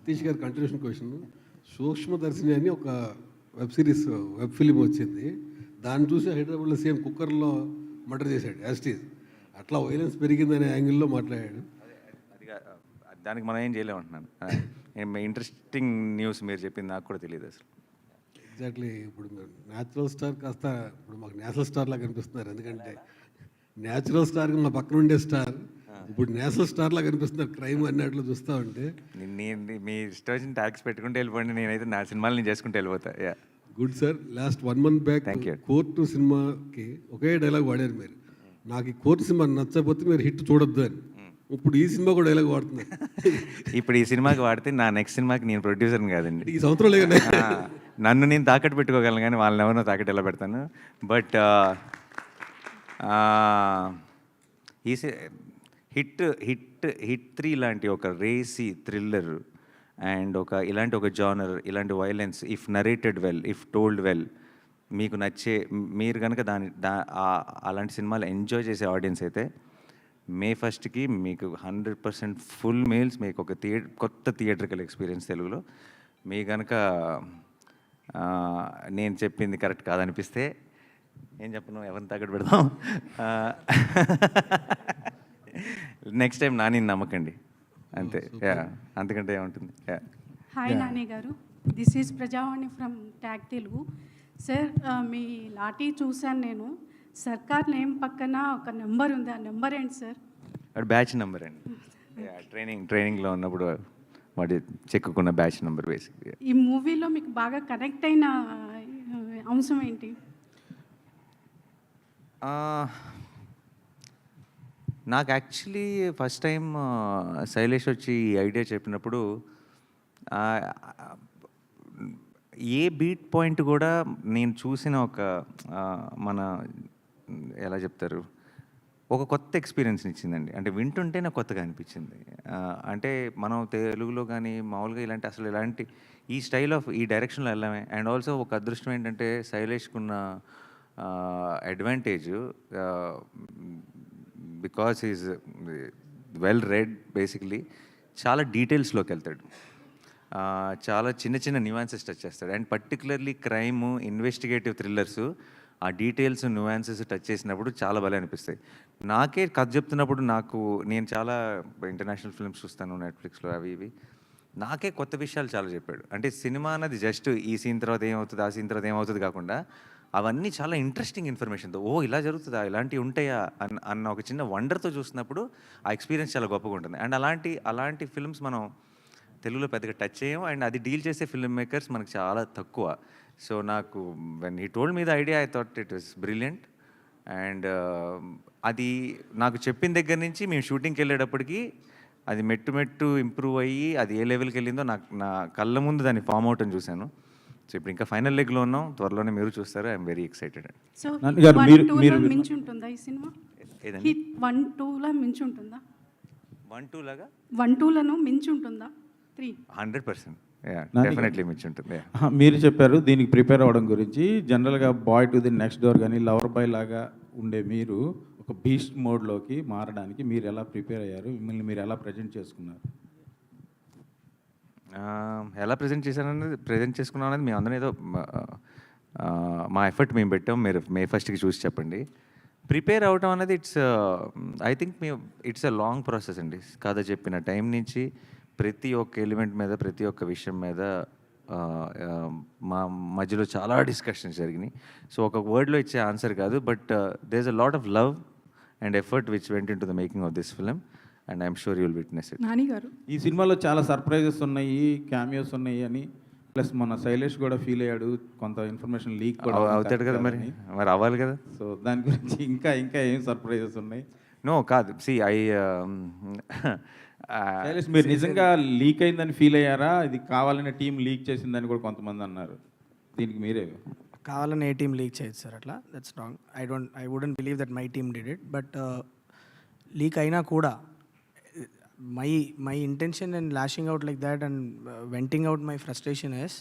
సతీష్ గారి continuation question. సూక్ష్మదర్శిని అని ఒక వెబ్ సిరీస్, వెబ్ ఫిలిం వచ్చింది. దాన్ని చూసి హైదరాబాద్లో సేమ్ కుక్కర్లో మర్డర్ చేశాడు యాస్టీజ్. అట్లా వైలెన్స్ పెరిగిందనే యాంగిల్లో మాట్లాడాడు. దానికి మనం ఏం చేయలేమంటున్నాను. ఇంట్రెస్టింగ్ న్యూస్ మీరు చెప్పింది నాకు కూడా తెలియదు అసలు. ఎగ్జాక్ట్లీ. ఇప్పుడు మీరు న్యాచురల్ స్టార్ కాస్త ఇప్పుడు మాకు నేషనల్ స్టార్ లాగా కనిపిస్తున్నారు. ఎందుకంటే న్యాచురల్ స్టార్కి మా పక్కన ఉండే స్టార్ ఇప్పుడు నేషనల్ స్టార్ లాగా కనిపిస్తున్నారు క్రైమ్ అన్నట్లు చూస్తూ ఉంటే. మీ ఇష్టం వచ్చిన ట్యాక్స్ పెట్టుకుంటే వెళ్ళిపోండి, నేనైతే నా సినిమాలు నేను చేసుకుంటూ వెళ్ళిపోతా. Good sir. Last 1 month back court సినిమాకి ఒకే డైలాగ్ వాడారు మీరు, నాకు ఈ కోర్టు సినిమా నచ్చకపోతే మీరు హిట్ చూడొద్దు అని. ఇప్పుడు ఈ సినిమా కూడా డైలాగ్ వాడుతున్నారు. ఇప్పుడు ఈ సినిమాకి వాడితే నా నెక్స్ట్ సినిమాకి నేను ప్రొడ్యూసర్ని కాదండి. ఈ సంవత్సరం లేదండి. నన్ను నేను తాకట్టు పెట్టుకోగలను కానీ వాళ్ళని ఎవరినో తాకట్టు ఎలా పెడతాను. బట్ ఈ హిట్ 3 లాంటి ఒక రేసీ థ్రిల్లర్ అండ్ ఇలాంటి ఒక జానర్, ఇలాంటి violence, if narrated well, if told well, మీకు నచ్చే, మీరు కనుక అలాంటి సినిమాలు ఎంజాయ్ చేసే ఆడియన్స్ అయితే May 1st మీకు 100% ఫుల్ మీల్స్, మీకు ఒక కొత్త థియేట్రికల్ ఎక్స్పీరియన్స్ తెలుగులో. మీ కనుక నేను చెప్పింది కరెక్ట్ కాదనిపిస్తే ఏం చెప్పను, ఎవరిని తాకట్టు పెడదాం. నెక్స్ట్ టైం నాని నమ్మకండి అంతే. అంతకంటే ఏముంటుంది. హాయ్ నాని గారు, this is Prajavani from tag Telugu. Sir, మీ లాఠీ చూశాను నేను. సర్కార్ నేమ్ పక్కన ఒక నెంబర్ ఉంది, ఆ నెంబర్ ఏంటి సార్? అది బ్యాచ్ నెంబర్ అండి. ట్రైనింగ్లో ఉన్నప్పుడు వాటి చెక్కుకున్న బ్యాచ్ నెంబర్ బేసిక్గా. ఈ మూవీలో మీకు బాగా కనెక్ట్ అయిన అంశం ఏంటి? నాకు యాక్చువల్లీ ఫస్ట్ టైం శైలేష్ వచ్చి ఈ ఐడియా చెప్పినప్పుడు ఏ బీట్ పాయింట్ కూడా నేను చూసిన ఒక మన ఎలా చెప్తారు, ఒక కొత్త ఎక్స్పీరియన్స్ని ఇచ్చిందండి. అంటే వింటుంటే నాకు కొత్తగా అనిపించింది. అంటే మనం తెలుగులో కానీ మామూలుగా ఇలాంటి ఈ స్టైల్ ఆఫ్ ఈ డైరెక్షన్లో వెళ్ళామే. అండ్ ఆల్సో ఒక అదృష్టం ఏంటంటే శైలేష్కున్న advantage, because is well read basically, చాలా డీటెయిల్స్లోకి వెళ్తాడు, చాలా చిన్న చిన్న న్యూయాన్సెస్ టచ్ చేస్తాడు. And particularly crime, investigative thrillers, ఆ డీటెయిల్స్, న్యూయాన్సెస్ టచ్ చేసినప్పుడు చాలా భలే అనిపిస్తాయి. నాకే కథ చెప్తున్నప్పుడు నేను చాలా ఇంటర్నేషనల్ ఫిల్మ్స్ చూస్తాను నెట్ఫ్లిక్స్లో, అవి ఇవి. నాకే కొత్త విషయాలు చాలా చెప్పాడు. అంటే సినిమా అన్నది జస్ట్ ఈ సీన్ తర్వాత ఏమవుతుంది, ఆ సీన్ తర్వాత ఏమవుతుంది కాకుండా అవన్నీ చాలా ఇంట్రెస్టింగ్ ఇన్ఫర్మేషన్తో, ఇలా జరుగుతుందా, ఇలాంటివి ఉంటాయా అన్న ఒక చిన్న వండర్తో చూసినప్పుడు ఆ ఎక్స్పీరియన్స్ చాలా గొప్పగా ఉంటుంది. అండ్ అలాంటి ఫిల్మ్స్ మనం తెలుగులో పెద్దగా టచ్ చేయం. అండ్ అది డీల్ చేసే ఫిల్మ్ మేకర్స్ మనకు చాలా తక్కువ. సో నాకు when he told me the idea, I thought it was brilliant. And అది నాకు చెప్పిన దగ్గర నుంచి మేము షూటింగ్కి వెళ్ళేటప్పటికి అది మెట్టు ఇంప్రూవ్ అయ్యి అది ఏ లెవెల్కి వెళ్ళిందో నా కళ్ళ ముందు దాన్ని ఫామ్ అవుట్ అని చూశాను. సో ఇప్పుడు ఇంకా ఫైనల్ లెగ్లో ఉన్నాం, త్వరలోనే మీరు చూస్తారు. I'm very excited. సో 1-2లో మించి ఉంటుందా ఈ సినిమా? హిట్ 1-2లా మించి ఉంటుందా? 1-2 1-2లను మించి ఉంటుందా? 3 100% డెఫినెట్లీ మించి ఉంటుంది. మీరు చెప్పారు దీనికి ప్రిపేర్ అవ్వడం గురించి. జనరల్గా boy to the next door కానీ లవర్ బాయ్ లాగా ఉండే మీరు ఒక బీస్ట్ మోడ్లోకి మారడానికి మీరు ఎలా ప్రిపేర్ అయ్యారు? మిమ్మల్ని మీరు ఎలా ప్రజెంట్ చేసుకున్నారు? ఎలా ప్రజెంట్ చేసుకున్నాం అనేది మేము అందరం ఏదో మా ఎఫర్ట్ మేము పెట్టాం. మీరు May 1st చూసి చెప్పండి. ప్రిపేర్ అవటం అనేది I think it's a long process అండి. కథ చెప్పిన టైం నుంచి ప్రతి ఒక్క ఎలిమెంట్ మీద, ప్రతి ఒక్క విషయం మీద మా మధ్యలో చాలా డిస్కషన్స్ జరిగినాయి. సో ఒక వర్డ్లో ఇచ్చే ఆన్సర్ కాదు, but there is a lot of love and effort which went into the making of this film. And I'm sure you will witness it. Nani garu, ఈ సినిమాలో చాలా సర్ప్రైజెస్ ఉన్నాయి, క్యామియోస్ ఉన్నాయి అని, ప్లస్ మన శైలేష్ కూడా ఫీల్ అయ్యాడు, కొంత ఇన్ఫర్మేషన్ లీక్ కూడా అవుతాడు కదా, మరి అవ్వాలి కదా. సో దాని గురించి ఇంకా ఏం సర్ప్రైజెస్ ఉన్నాయి? నో కాదు, శైలేష్ మీరు నిజంగా లీక్ అయిందని ఫీల్ అయ్యారా? ఇది కావాలని టీం లీక్ చేసిందని కూడా కొంతమంది అన్నారు. దీనికి మీరే? కావాలని ఏ టీం లీక్ చేయొచ్చు సార్, అట్లా that's wrong. I wouldn't believe that my team did it. But leak అయినా కూడా my intention and lashing out like that and venting out my frustration is,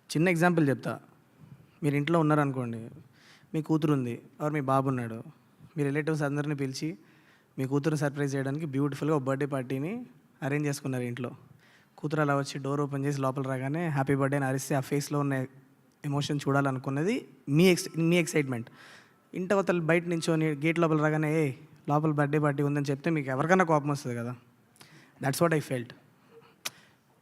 చిన్న ఎగ్జాంపుల్ చెప్తా. మీరు ఇంట్లో ఉన్నారనుకోండి, మీ కూతురు ఉంది ఆర్ మీ బాబు ఉన్నాడు, మీ రిలేటివ్స్ అందరినీ పిలిచి మీ కూతురు సర్ప్రైజ్ చేయడానికి బ్యూటిఫుల్గా ఒక బర్త్డే పార్టీని అరేంజ్ చేసుకున్నారు ఇంట్లో. కూతురు అలా వచ్చి డోర్ ఓపెన్ చేసి లోపల రాగానే హ్యాపీ బర్త్డే అని అరిస్తే ఆ ఫేస్లో ఉన్న ఎమోషన్ చూడాలనుకున్నది మీ ఎక్సైట్మెంట్. ఇంటవతలు బయట నించొని గేట్ లోపల రాగానే లోపల బర్త్డే పార్టీ ఉందని చెప్తే మీకు ఎవరికైనా కోపం వస్తుంది కదా. That's what I felt.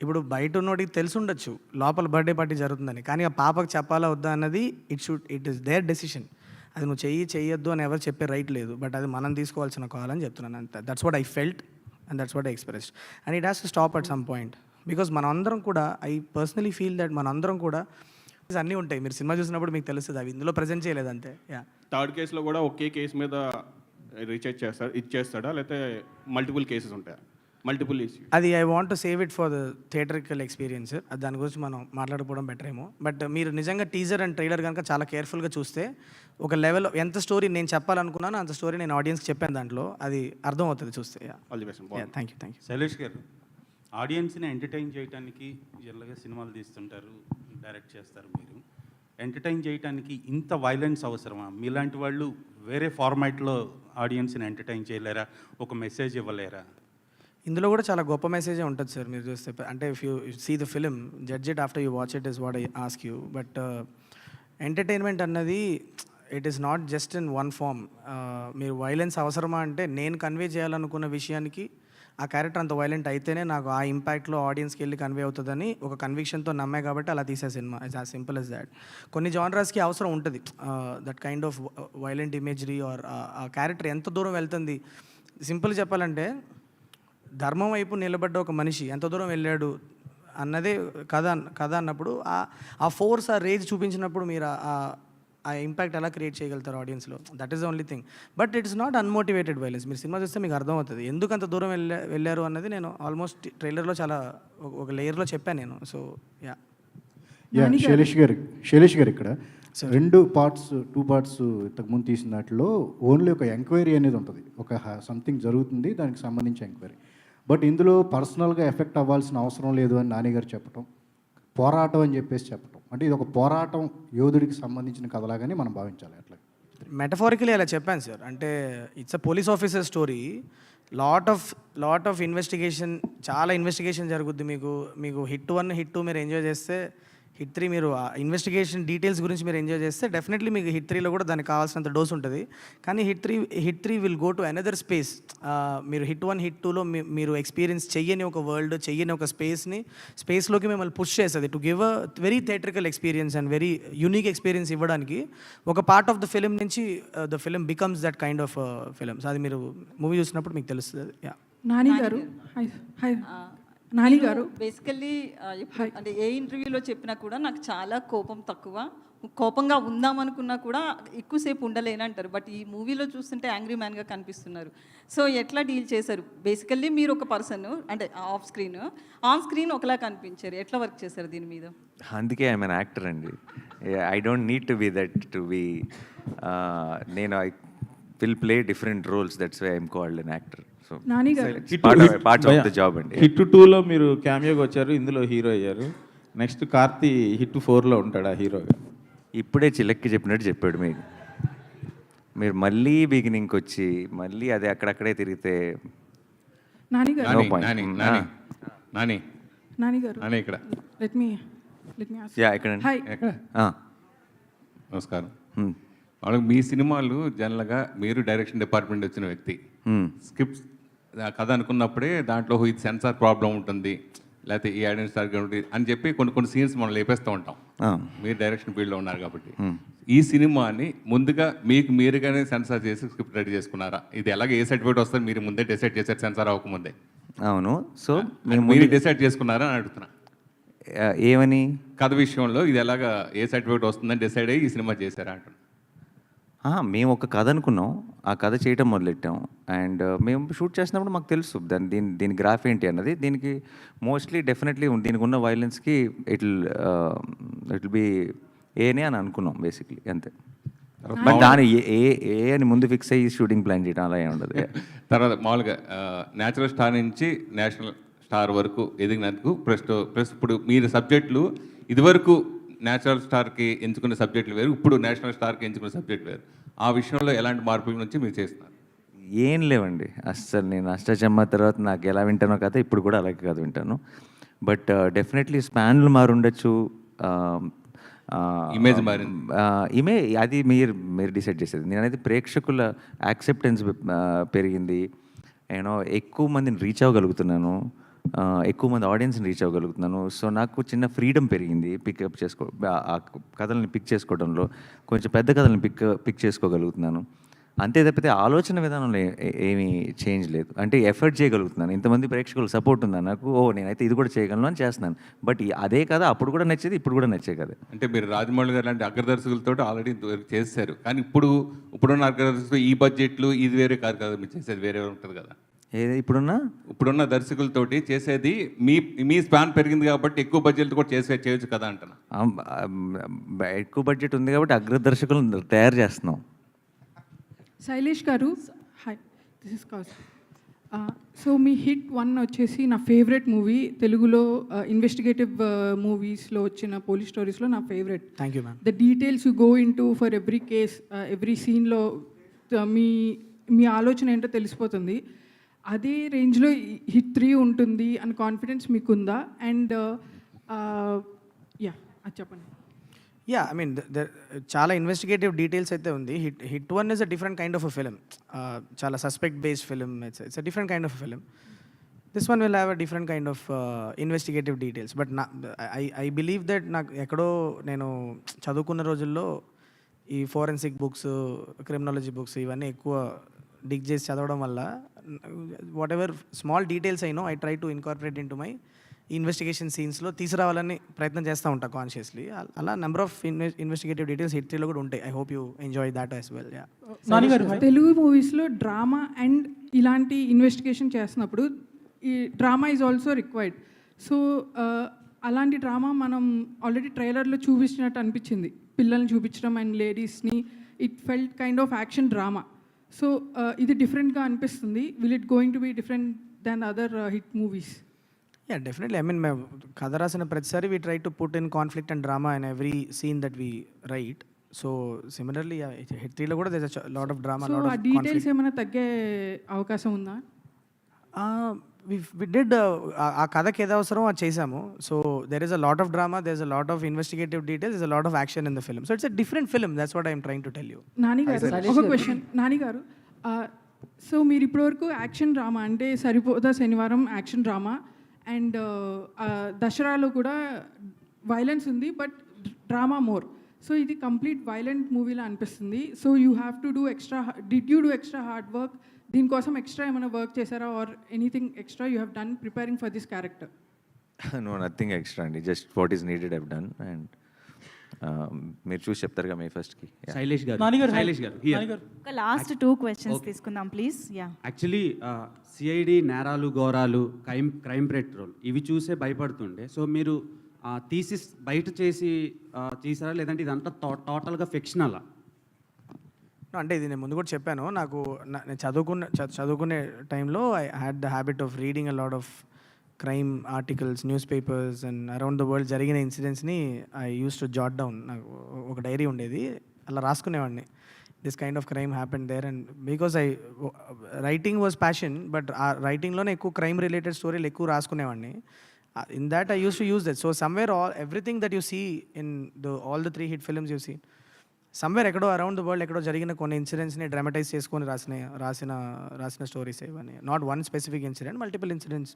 ఇప్పుడు బయట ఉన్నోడికి తెలిసి ఉండొచ్చు లోపల బర్త్డే పార్టీ జరుగుతుందని, కానీ ఆ పాపకు చెప్పాలా వద్దా అన్నది ఇట్ ఈస్ దేర్ డెసిషన్. అది నువ్వు చెయ్యొద్దు అని ఎవరు చెప్పే రైట్ లేదు, బట్ అది మనం తీసుకోవాల్సిన కాల్ అని చెప్తున్నాను అంతే. That's what I felt and that's what I expressed and it has to stop at some point. Because మనందరం కూడా, ఐ పర్సనలీ ఫీల్ దట్ మనందరం కూడా అన్నీ ఉంటాయి. మీరు సినిమా చూసినప్పుడు మీకు తెలుస్తుంది, అవి ఇందులో ప్రజెంట్ చేయలేదు అంతే. యా, థర్డ్ కేసులో కూడా ఒకే కేసు మీద రీఛార్జ్ ఇచ్చేస్తాడా, లేకపోతే మల్టిపుల్ కేసెస్ ఉంటాయా, మల్టిపుల్ ఇష్యూ? అది I want to save it for the theatrical experience. అది దాని గురించి మనం మాట్లాడుకోవడం బెటర్ ఏమో. బట్ మీరు నిజంగా టీజర్ అండ్ ట్రైలర్ కనుక చాలా కేర్ఫుల్గా చూస్తే ఒక లెవెల్ ఎంత స్టోరీ నేను చెప్పాలనుకున్నానో అంత స్టోరీ నేను ఆడియన్స్కి చెప్పాను, దాంట్లో అది అర్థం అవుతుంది చూస్తే. All the best. Thank you. Shailesh గారు, ఆడియన్స్ని ఎంటర్టైన్ చేయడానికి జనరల్గా సినిమాలు తీస్తుంటారు, డైరెక్ట్ చేస్తారు. మీరు ఎంటర్టైన్ చేయడానికి ఇంత వైలెన్స్ అవసరమా? మీలాంటి వాళ్ళు వేరే ఫార్మాట్లో ఆడియన్స్ని ఎంటర్టైన్ చేయలేరా? ఒక మెసేజ్ ఇవ్వలేరా? ఇందులో కూడా చాలా గొప్ప మెసేజే ఉంటుంది సార్. మీరు చూస్తే అంటే if you see the film, judge it after you watch it is what I ask you. But entertainment అన్నది it is not just in one form. మీరు వైలెన్స్ అవసరమా అంటే నేను కన్వే చేయాలనుకున్న విషయానికి ఆ క్యారెక్టర్ అంత వైలెంట్ అయితేనే నాకు ఆ ఇంపాక్ట్లో ఆడియన్స్కి వెళ్ళి కన్వే అవుతుందని ఒక కన్విక్షన్తో నమ్మే కాబట్టి అలా తీసే సినిమా. It's as simple as that. కొన్ని జానరాస్కి అవసరం ఉంటుంది that kind of violent imagery or ఆ క్యారెక్టర్ ఎంత దూరం వెళ్తుంది. సింపుల్ చెప్పాలంటే ధర్మం వైపు నిలబడ్డ ఒక మనిషి ఎంత దూరం వెళ్ళాడు అన్నదే కథ అన్నప్పుడు ఆ ఫోర్స్, ఆ రేజ్ చూపించినప్పుడు మీరు ఆ ఇంపాక్ట్ ఎలా క్రియేట్ చేయగలుగుతారు ఆడియన్స్లో. That is the only thing. But it's not unmotivated violence. మీరు సినిమా చూస్తే మీకు అర్థమవుతుంది ఎందుకు అంత దూరం వెళ్ళారు అన్నది. నేను ఆల్మోస్ట్ ట్రైలర్లో చాలా ఒక లేయర్లో చెప్పాను నేను. So yeah. శైలేష్ గారు ఇక్కడ టూ పార్ట్స్ ఇంతకుముందు తీసిన దాంట్లో ఓన్లీ ఒక ఎంక్వైరీ అనేది ఉంటుంది, ఒక సంథింగ్ జరుగుతుంది దానికి సంబంధించి ఎంక్వైరీ. బట్ ఇందులో పర్సనల్గా ఎఫెక్ట్ అవ్వాల్సిన అవసరం లేదు అని నాని గారు చెప్పటం, పోరాటం అని చెప్పేసి చెప్పటం, అంటే ఇది ఒక పోరాటం యోధుడికి సంబంధించిన కథలాగానే మనం భావించాలి. అట్లా మెటఫారికలీ అలా చెప్పాను సార్. అంటే it's a police officer story. Lot of investigation, చాలా ఇన్వెస్టిగేషన్ జరుగుద్ది. మీకు హిట్ 1 హిట్ 2 మీరు ఎంజాయ్ చేస్తే, హిట్ 3 మీరు ఇన్వెస్టిగేషన్ డీటెయిల్స్ గురించి మీరు ఎంజాయ్ చేస్తే డెఫినెట్లీ మీకు హిట్ 3లో కూడా దానికి కావాల్సినంత డోస్ ఉంటుంది. కానీ hit three will go to another space. మీరు హిట్ 1 హిట్ 2లో మీరు ఎక్స్పీరియన్స్ చెయ్యని ఒక వరల్డ్, చెయ్యని ఒక స్పేస్లోకి మిమ్మల్ని పుష్ చేస్తుంది to give a very theatrical experience and very unique experience ఇవ్వడానికి. ఒక పార్ట్ ఆఫ్ ద ఫిలిం నుంచి the film becomes that kind of films. అది మీరు మూవీ చూసినప్పుడు మీకు తెలుస్తుంది. యా. నాని గారు, హాయ్ నాని గారు. బేసికల్లీ అంటే ఏ ఇంటర్వ్యూలో చెప్పినా కూడా నాకు చాలా కోపంగా ఉందామనుకున్నా కూడా ఎక్కువసేపు ఉండలేనంటారు. బట్ ఈ మూవీలో చూస్తుంటే యాంగ్రీ మ్యాన్గా కనిపిస్తున్నారు. సో ఎట్లా డీల్ చేశారు? బేసికల్లీ మీరు ఒక పర్సన్, అంటే ఆన్ స్క్రీన్ ఒకలా కనిపించారు. ఎట్లా వర్క్ చేశారు దీని మీద? అందుకే ఐఎమ్ అన్ యాక్టర్ అండి. I don't need to be that to be. నేను I will play different roles. That's why I'm called an actor. So Nani గారు, పార్ట్ ఆఫ్ ద జాబ్ అండి. హిట్ 2లో మీరు క్యామియోగా వచ్చారు, ఇందులో హీరో అయ్యారు. నెక్స్ట్ కార్తీ హిట్ 4లో ఉంటాడు ఆ హీరోగా. ఇప్పుడే చిలక్కి చెప్పినట్టు చెప్పాడు. మీరు మళ్ళీ బిగినింగ్కి వచ్చి మళ్ళీ అదే అక్కడక్కడే తిరిగితే నాని గారు, no point. నాని గారు, ఇక్కడ లెట్ మీ ఆస్క్. యా, ఎక్కడండి? హాయ్. నమస్కారం. వాళ్ళకి మీ సినిమాలు జనరల్గా మీరు డైరెక్షన్ డిపార్ట్మెంట్ వచ్చిన వ్యక్తి, స్క్రిప్ట్ కథ అనుకున్నప్పుడే దాంట్లో ఇది సెన్సార్ ప్రాబ్లం ఉంటుంది, లేకపోతే ఈ ఐడెంటిటీ సరిగ్గా ఉంటుంది అని చెప్పి కొన్ని సీన్స్ మనం లేపేస్తూ ఉంటాం. మీరు డైరెక్షన్ ఫీల్డ్లో ఉన్నారు కాబట్టి ఈ సినిమాని ముందుగా మీరుగానే సెన్సార్ చేసి స్క్రిప్ట్ రెడీ చేసుకున్నారా? ఇది ఎలాగ ఏ సర్టిఫికేట్ వస్తుంది మీరు ముందే డిసైడ్ చేశారు సెన్సార్ అవ్వకముందే? అవును. సో మీరు డిసైడ్ చేసుకున్నారా అని అడుగుతున్నా. ఏమని? కథ విషయంలో ఇది ఎలాగ ఏ సర్టిఫికేట్ వస్తుందని డిసైడ్ అయ్యి ఈ సినిమా చేశారా అంటున్నా. మేము ఒక కథ అనుకున్నాం, ఆ కథ చేయటం మొదలెట్టాం. అండ్ మేము షూట్ చేసినప్పుడు మాకు తెలుసు దీని గ్రాఫ్ ఏంటి అన్నది. దీనికి మోస్ట్లీ డెఫినెట్లీ దీనికి ఉన్న వైలెన్స్కి ఇట్ విల్ బి ఏనే అని అనుకున్నాం బేసిక్లీ, అంతే. బట్ దాని ఏ అని ముందు ఫిక్స్ అయ్యి షూటింగ్ ప్లాన్ చేయడం అలా ఏమి ఉండదు. తర్వాత మామూలుగా న్యాచురల్ స్టార్ నుంచి నేషనల్ స్టార్ వరకు ఎదిగినందుకు ప్లస్ ఇప్పుడు మీరు సబ్జెక్టులు ఇదివరకు నేచురల్ స్టార్కి ఎంచుకునే సబ్జెక్టులు వేరు, ఇప్పుడు నేషనల్ స్టార్కి ఎంచుకునే సబ్జెక్ట్ వేరు. ఆ విషయంలో ఎలాంటి మార్పుల నుంచి మీరు చేస్తున్నారు? ఏం లేవండి అస్సలు. నేను అష్టచమ్మ తర్వాత నాకు ఎలా వింటానో కథ ఇప్పుడు కూడా అలాగే కథ వింటాను. బట్ డెఫినెట్లీ స్పాన్లు మారుండొచ్చు. Image మారింది. అది మీరు డిసైడ్ చేసేది. నేనైతే ప్రేక్షకుల యాక్సెప్టెన్స్ పెరిగింది. నేను ఎక్కువ మందిని రీచ్ అవ్వగలుగుతున్నాను, ఎక్కువ మంది ఆడియన్స్ని రీచ్ అవ్వగలుగుతున్నాను. సో నాకు చిన్న ఫ్రీడమ్ పెరిగింది ఆ కథల్ని పిక్ చేసుకోవడంలో. కొంచెం పెద్ద కథల్ని పిక్ చేసుకోగలుగుతున్నాను. అంతే తప్పితే ఆలోచన విధానంలో ఏమీ చేంజ్ లేదు. అంటే ఎఫర్ట్ చేయగలుగుతున్నాను. ఇంతమంది ప్రేక్షకులు సపోర్ట్ ఉందా నాకు, నేనైతే ఇది కూడా చేయగలను అని చేస్తున్నాను. బట్ అదే కదా అప్పుడు కూడా నచ్చేది, ఇప్పుడు కూడా నచ్చే కదా. అంటే మీరు రాజమౌళి గారు లాంటి అగ్రదర్శకులతో ఆల్రెడీ చేశారు, కానీ ఇప్పుడున్న అగ్రదర్శకులు ఈ బడ్జెట్లు ఇది వేరే కాదు కదా, మీరు చేసేది వేరే ఉంటుంది కదా. ఇప్పుడున్న దర్శకులతోటి చేసేది మీ స్పాన్ పెరిగింది కాబట్టి ఎక్కువ బడ్జెట్ కూడా చేయొచ్చు కదా అంటున్నా. ఎక్కువ బడ్జెట్ ఉంది కాబట్టి అగ్రదర్శకులను తయారు చేస్తున్నాం. శైలేష్ గారు, hi, this is cows. So me hit 1 వచ్చేసి నా ఫేవరెట్ మూవీ తెలుగులో ఇన్వెస్టిగేటివ్ మూవీస్లో వచ్చిన పోలీస్ స్టోరీస్లో నా favourite. Thank you ma'am. The details you go in to for every case, every సీన్లో మీ ఆలోచన ఏంటో తెలిసిపోతుంది. అదే రేంజ్లో హిట్ 3 ఉంటుంది అని కాన్ఫిడెన్స్ మీకుందా? అండ్ అది చెప్పండి. యా, ఐ మీన్ చాలా ఇన్వెస్టిగేటివ్ డీటెయిల్స్ అయితే ఉంది. Hit 1 is a different kind of a film. చాలా suspect based film. It's a different kind of film. This one will have a different kind of investigative details. But I believe that నాకు ఎక్కడో నేను చదువుకున్న రోజుల్లో ఈ forensic books, criminology books ఇవన్నీ ఎక్కువ డిగ్ చేసి చదవడం వల్ల వాట్ ఎవర్ స్మాల్ డీటెయిల్స్ అయినో I try to incorporate into my investigation సీన్స్లో తీసుకురావాలని ప్రయత్నం చేస్తూ ఉంటాను కాన్షియస్లీ. అలా number of investigative details hit 3లో కూడా ఉంటాయి. I hope you enjoy that as well. Telugu మూవీస్లో డ్రామా అండ్ ఇలాంటి ఇన్వెస్టిగేషన్ చేస్తున్నప్పుడు ఈ drama is also required. So అలాంటి డ్రామా మనం ఆల్రెడీ ట్రైలర్లో చూపించినట్టు అనిపించింది, పిల్లల్ని చూపించడం అండ్ లేడీస్ని. It felt kind of action drama. So ఇది డిఫరెంట్గా అనిపిస్తుంది. Will it going to be different than other hit movies? Yeah, definitely. I mean, మేము కథ రాసిన ప్రతిసారి we try to put in conflict and drama in every scene that we write. So similarly, Hit 3లో కూడా there's a lot of drama, lot of conflict. Details ఏమైనా తగ్గే అవకాశం ఉందా? We did ఆ కథకి ఏదో అవసరం అది చేసాము. So there is a lot of drama, there's a lot of investigative details, there's a lot of action in the film. So it's a different film. That's what I'm trying to tell you. Nani గారు, ఒక question. Nani గారు, so మీరు ఇప్పటివరకు action drama అంటే సరిపోదా శనివారం action drama, and దసరాలో కూడా violence ఉంది but drama more. So ఇది కంప్లీట్ వైలెంట్ మూవీలా అనిపిస్తుంది. So you have to do extra, did you do extra hard work? దీనికోసం ఎక్స్ట్రా ఏమైనా వర్క్ చేశారా, or anything extra you have done preparing for this character? No, nothing extra అండి. Just what is needed I've done. And మీరు చూసి చెప్తారుగా మీ ఫస్ట్కి. శైలేష్ గారు, ఒక లాస్ట్ 2 క్వశ్చన్స్ తీసుకుందాం ప్లీజ్. యా, యాక్చువల్లీ సిఐడి నేరాలు ఘోరాలు, క్రైమ్ పెట్రోల్ ఇవి చూసే భయపడుతుండే. సో మీరు థీసిస్ బయట చేసి తీసారా, లేదంటే ఇదంతా టోటల్గా ఫిక్షనలా? అంటే ఇది నేను ముందు కూడా చెప్పాను. నేను చదువుకునే టైంలో I had the habit of reading a lot of crime articles, newspapers and around the world జరిగిన ఇన్సిడెంట్స్ని I use to jot down. నాకు ఒక డైరీ ఉండేది, అలా రాసుకునేవాడిని. This kind of crime happen there. And because writing was passion, but ఆ రైటింగ్లోనే ఎక్కువ క్రైమ్ రిలేటెడ్ స్టోరీలు ఎక్కువ రాసుకునేవాడిని. In that I use to use that. So somewhere everything that you see in all the 3 Hit films you see, somewhere ఎక్కడో around the world ఎక్కడో జరిగిన కొన్ని ఇన్సిడెంట్స్ని డ్రామటైజ్ చేసుకొని రాసిన స్టోరీస్ ఇవన్నీ. Not one specific incident, multiple incidents,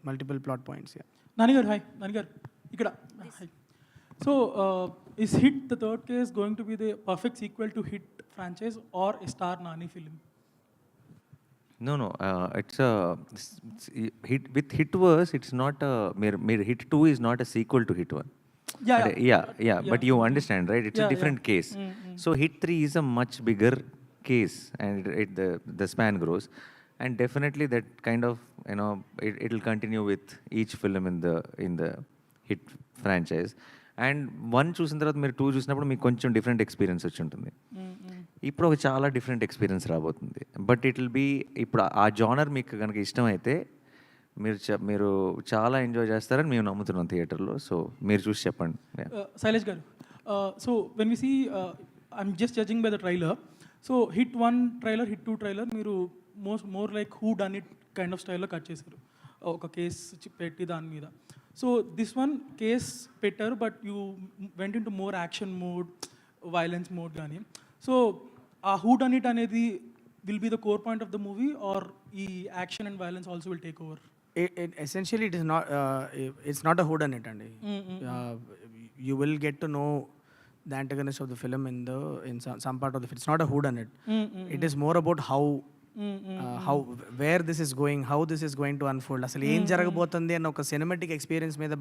multiple plot points. నానిగారు, hi. నానిగారు ఇక్కడ. So is Hit the third case going to be the perfect sequel to Hit franchise or a star Nani film? No, it's a hit with Hit verse. It's not a mere Hit 2 is not a sequel to Hit 1. Yeah. But you understand, right? It's a different case. So Hit 3 is a much bigger case, and the span grows, and definitely that kind of it will continue with each film in the Hit franchise. And 1 చూసిన తర్వాత మీరు 2 చూసినప్పుడు మీకు కొంచెం different experience వచ్చి ఉంటుంది. ఇప్పుడు ఒక చాలా డిఫరెంట్ ఎక్స్పీరియన్స్ రాబోతుంది. బట్ ఇట్ విల్ బీ, ఇప్పుడు ఆ జానర్ మీకు కనుక ఇష్టమైతే మీరు చాలా ఎంజాయ్ చేస్తారని మేము నమ్ముతున్నాం థియేటర్లో. సో మీరు చూసి చెప్పండి. శైలేష్ గారు, so when we see, I'm just judging by the trailer. So Hit 1 trailer, Hit 2 trailer మీరు more like whodunit kind of స్టైల్లో కట్ చేశారు, ఒక కేసు పెట్టి దాని మీద. So this one case better, but you went into more action mode, violence mode gaani. So who done it anedi will be the core point of the movie, or action and violence also will take over? Essentially it is not it's not a whodunit andi. You will get to know the antagonist of the film in some part of the film. It's not a whodunit. It is more about how where this is going, how this is going to unfold, అసలు ఏం జరగబోతుంది అన్న ఒక cinematic experience మీద